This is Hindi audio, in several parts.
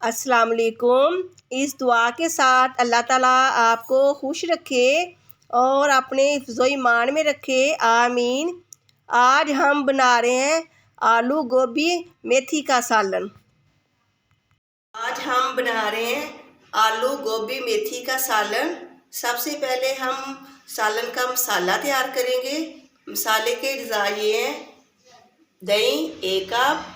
अस्सलाम वालेकुम। इस दुआ के साथ अल्लाह ताला आपको खुश रखे और अपने हिफ्ज़ो ईमान में रखे, आमीन। आज हम बना रहे हैं आलू गोभी मेथी का सालन। आज हम बना रहे हैं आलू गोभी मेथी का सालन। सबसे पहले हम सालन का मसाला तैयार करेंगे। मसाले के अज़्ज़ा ये हैं: दही 1 कप,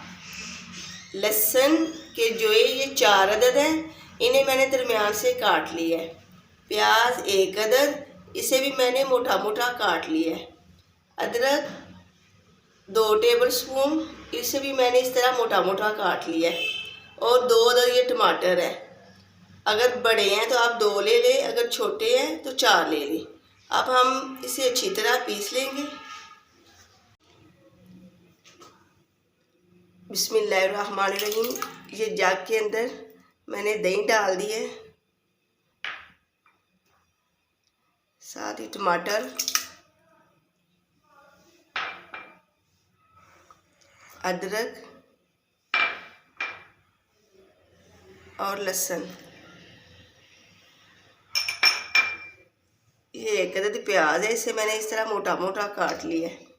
लहसुन के जो है ये 4 अदद हैं, इन्हें मैंने दरमियान से काट लिया है। प्याज 1 अदद, इसे भी मैंने मोटा मोटा काट लिया है। अदरक 2 टेबल स्पून, इसे भी मैंने इस तरह मोटा मोटा काट लिया है। और 2 अदद ये टमाटर है। अगर बड़े हैं तो आप 2 ले लें, अगर छोटे हैं तो 4 ले लें। अब हम इसे अच्छी तरह पीस लेंगे। बिस्मिल्लाहिर्रहमानिर्रहीम। ये जग के अंदर मैंने दही डाल दी है, साथ ही टमाटर, अदरक और लहसुन। ये 1 अदद प्याज है, इसे मैंने इस तरह मोटा मोटा काट लिया है।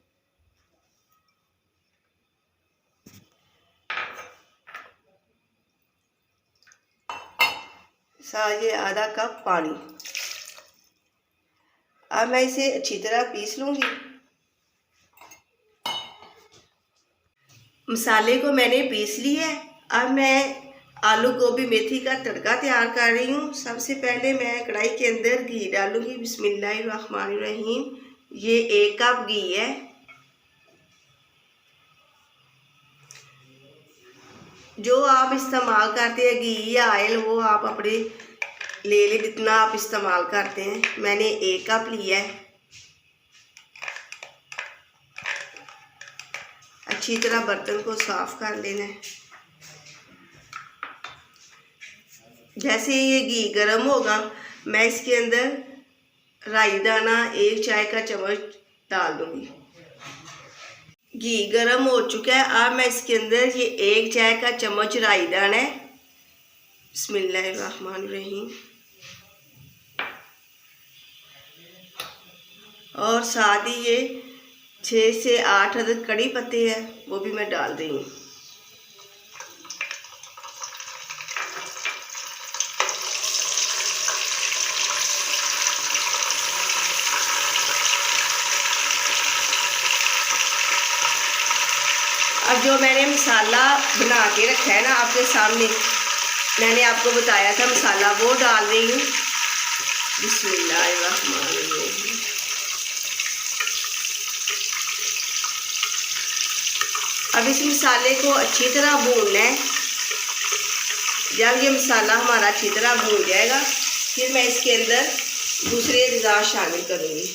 साथ ये आधा कप पानी। अब मैं इसे अच्छी तरह पीस लूँगी। मसाले को मैंने पीस लिया है। अब मैं आलू गोभी मेथी का तड़का तैयार कर रही हूँ। सबसे पहले मैं कढ़ाई के अंदर घी डालूँगी। बिस्मिल्लाहिर्रहमानिर्रहीम। ये 1 कप घी है। जो आप इस्तेमाल करते हैं घी या ऑयल, वो आप अपने ले लें जितना आप इस्तेमाल करते हैं। मैंने 1 कप लिया है। अच्छी तरह बर्तन को साफ कर लेना है। जैसे ये घी गर्म होगा, मैं इसके अंदर राई दाना 1 चाय का चम्मच डाल दूंगी। घी गर्म हो चुका है। अब मैं इसके अंदर ये 1 चाय का चम्मच राई दाना है। बिस्मिल्लाहिर्रहमानिर्रहीम। और साथ ही ये 6 से 8 अदद कड़ी पत्ते हैं, वो भी मैं डाल रही हूँ। अब जो मैंने मसाला बना के रखा है ना आपके सामने, मैंने आपको बताया था मसाला, वो डाल रही हूँ। बिस्मिल्लाहिर्रहमानिर्रहीम। अब इस मसाले को अच्छी तरह भूनना है। जब ये मसाला हमारा अच्छी तरह भून जाएगा, फिर मैं इसके अंदर दूसरे अज़्ज़ा शामिल करूँगी।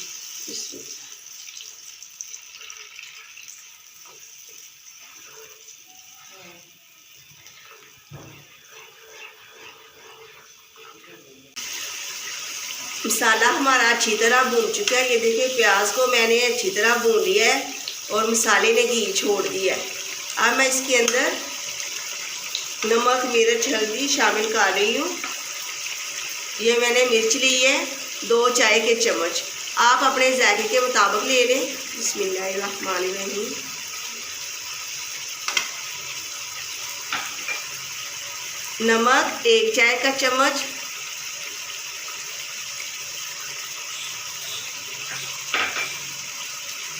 मसाला हमारा अच्छी तरह भून चुका है। ये देखिए, प्याज को मैंने अच्छी तरह भून लिया है और मसाले ने घी छोड़ दिया है। अब मैं इसके अंदर नमक, मिर्च, हल्दी शामिल कर रही हूँ। ये मैंने मिर्च ली है 2 चाय के चम्मच। आप अपने जायके के मुताबिक ले लें। बिस्मिल्लाहिर्रहमानिर्रहीम। नमक 1 चाय का चम्मच,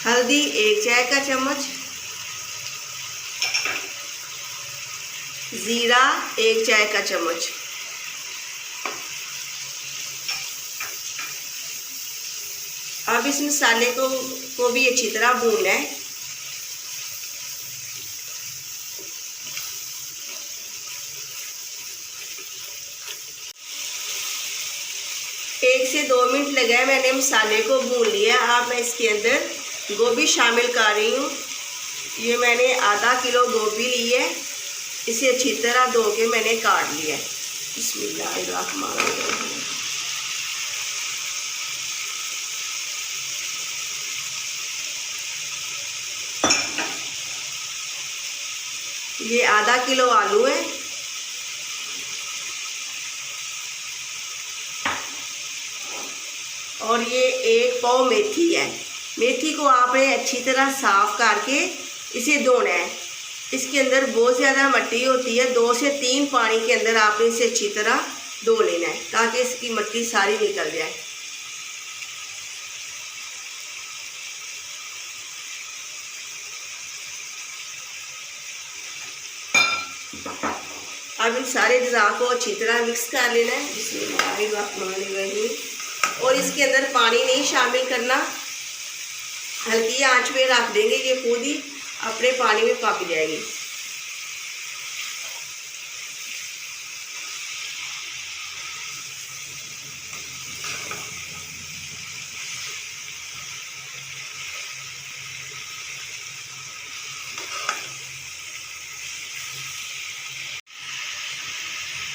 हल्दी 1 चाय का चम्मच, ज़ीरा 1 चाय का चम्मच। अब इस मसाले को भी अच्छी तरह भूनना है। एक से 2 मिनट लगाए, मैंने मसाले को भून लिया। अब मैं इसके अंदर गोभी शामिल कर रही हूँ। ये मैंने आधा किलो गोभी ली है, इसे अच्छी तरह धो के मैंने काट लिया है। बिस्मिल्लाहिर्रहमानिर्रहीम। ये आधा किलो आलू है। और ये 1 पाव मेथी है। मेथी को आपने अच्छी तरह साफ़ करके इसे धोना है। इसके अंदर बहुत ज़्यादा मिट्टी होती है। 2 से 3 पानी के अंदर आपने इसे अच्छी तरह धो लेना है ताकि इसकी मिट्टी सारी निकल जाए। अब इन सारे अज़ा को अच्छी तरह मिक्स कर लेना है। बिस्मिल्लाहिर्रहमानिर्रहीम। और इसके अंदर पानी नहीं शामिल करना, हल्की आंच पे रख देंगे, ये खुद ही अपने पानी में पक जाएगी।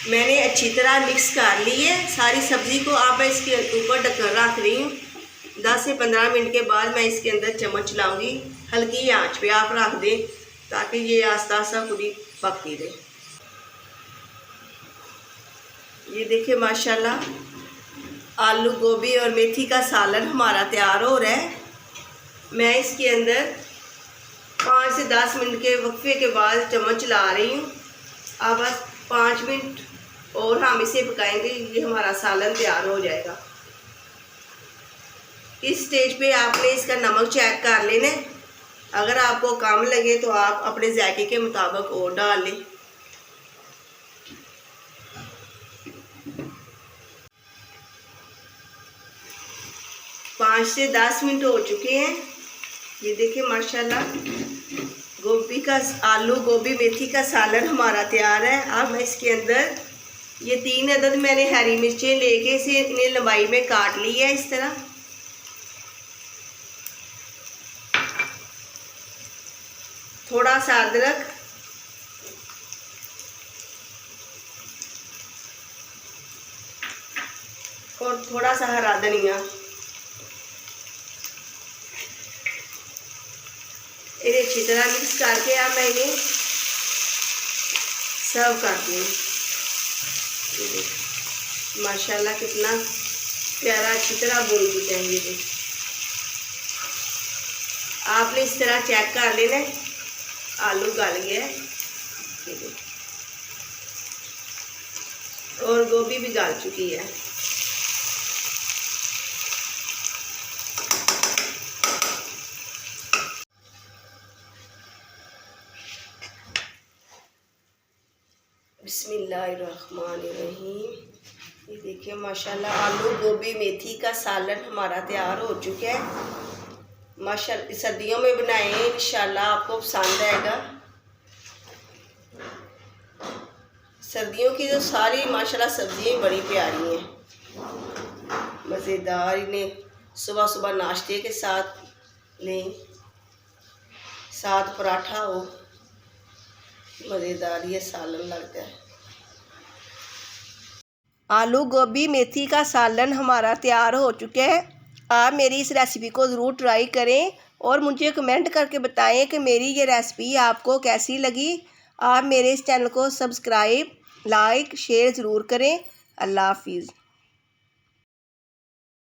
मैंने अच्छी तरह मिक्स कर ली है सारी सब्ज़ी को। अब मैं इसके ऊपर ढक्कन रख रही हूँ। 10 से 15 मिनट के बाद मैं इसके अंदर चम्मच चलाऊंगी। हल्की आंच पे आप रख दें ताकि ये आस्ता आस्ता खुद ही पकती रहे। ये देखिए माशाल्लाह आलू गोभी और मेथी का सालन हमारा तैयार हो रहा है। मैं इसके अंदर 5 से 10 मिनट के वक्फे के बाद चम्मच चला रही हूँ। अब बस 5 मिनट और हम इसे पकाएंगे, ये हमारा सालन तैयार हो जाएगा। इस स्टेज पे आपने इसका नमक चेक कर लेना है। अगर आपको कम लगे तो आप अपने जायके के मुताबिक और डाल लें। पाँच से 10 मिनट हो चुके हैं। ये देखिए माशाल्लाह गोभी का आलू गोभी मेथी का सालन हमारा तैयार है। अब मैं इसके अंदर ये 3 अदद मैंने हरी मिर्चें लेके इसे इन्हें लंबाई में काट ली है इस तरह। थोड़ा सा अदरक, और थोड़ा सा हरा धनिया। इन्हें अच्छी तरह मिक्स करके अब मैं इन्हें सर्व करती हूँ। माशाल्लाह कितना प्यारा अच्छी तरह भून चुका है। ये आपने इस तरह चेक कर लेना है, आलू गल गया है और गोभी भी गल चुकी है। बिस्मिल्लाहिर्रहमानिर्रहीम। ये देखिए माशाल्लाह आलू गोभी मेथी का सालन हमारा तैयार हो चुका है। माशाल्लाह सर्दियों में बनाएं, इंशाल्लाह आपको पसंद आएगा। सर्दियों की तो सारी माशाल्लाह सब्जियां बड़ी प्यारी हैं, मज़ेदार। इन्हें सुबह सुबह नाश्ते के साथ लें, साथ पराठा हो, मज़ेदार ये सालन लगता है। आलू गोभी मेथी का सालन हमारा तैयार हो चुका है। आप मेरी इस रेसिपी को ज़रूर ट्राई करें और मुझे कमेंट करके बताएं कि मेरी ये रेसिपी आपको कैसी लगी। आप मेरे इस चैनल को सब्सक्राइब, लाइक, शेयर ज़रूर करें। अल्लाह हाफिज़।